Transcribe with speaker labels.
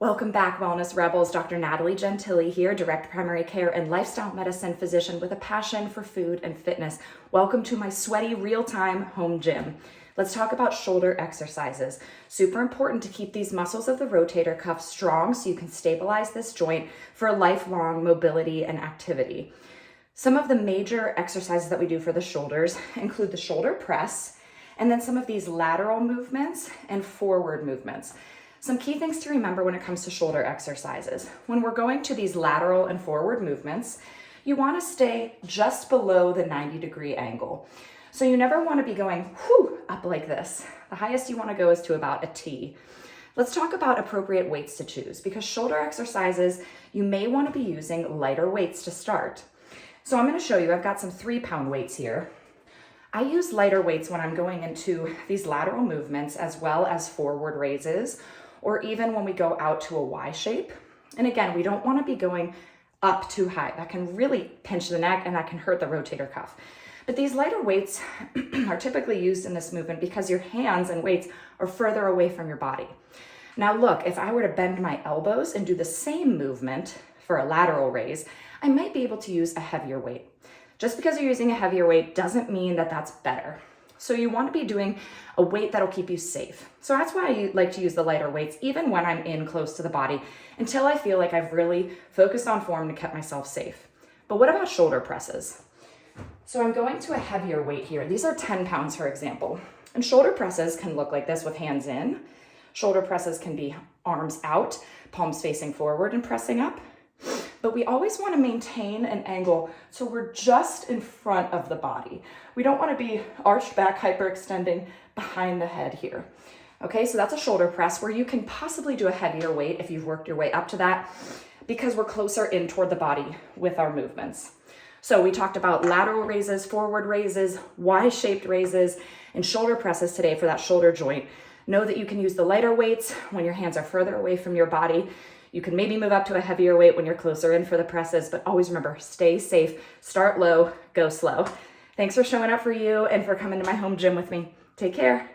Speaker 1: Welcome back, Wellness Rebels. Dr. Natalie Gentile here, direct primary care and lifestyle medicine physician with a passion for food and fitness. Welcome to my sweaty, real-time home gym. Let's talk about shoulder exercises. Super important to keep these muscles of the rotator cuff strong so you can stabilize this joint for lifelong mobility and activity. Some of the major exercises that we do for the shoulders include the shoulder press, and then some of these lateral movements and forward movements. Some key things to remember when it comes to shoulder exercises. When we're going to these lateral and forward movements, you want to stay just below the 90-degree angle. So you never want to be going up like this. The highest you want to go is to about a T. Let's talk about appropriate weights to choose, because shoulder exercises, you may want to be using lighter weights to start. So I'm going to show you, I've got some 3-pound weights here. I use lighter weights when I'm going into these lateral movements as well as forward raises, or even when we go out to a Y shape. And again, we don't want to be going up too high. That can really pinch the neck and that can hurt the rotator cuff. But these lighter weights are typically used in this movement because your hands and weights are further away from your body. Now look, if I were to bend my elbows and do the same movement for a lateral raise, I might be able to use a heavier weight. Just because you're using a heavier weight doesn't mean that that's better. So you want to be doing a weight that'll keep you safe. So that's why I like to use the lighter weights, even when I'm in close to the body, until I feel like I've really focused on form and kept myself safe. But what about shoulder presses? So I'm going to a heavier weight here. These are 10 pounds, for example. And shoulder presses can look like this with hands in. Shoulder presses can be arms out, palms facing forward and pressing up. But we always want to maintain an angle so we're just in front of the body. We don't want to be arched back, hyperextending behind the head here. Okay, so that's a shoulder press where you can possibly do a heavier weight if you've worked your way up to that, because we're closer in toward the body with our movements. So we talked about lateral raises, forward raises, Y-shaped raises, and shoulder presses today for that shoulder joint. Know that you can use the lighter weights when your hands are further away from your body. You can maybe move up to a heavier weight when you're closer in for the presses, but always remember, stay safe, start low, go slow. Thanks for showing up for you and for coming to my home gym with me. Take care.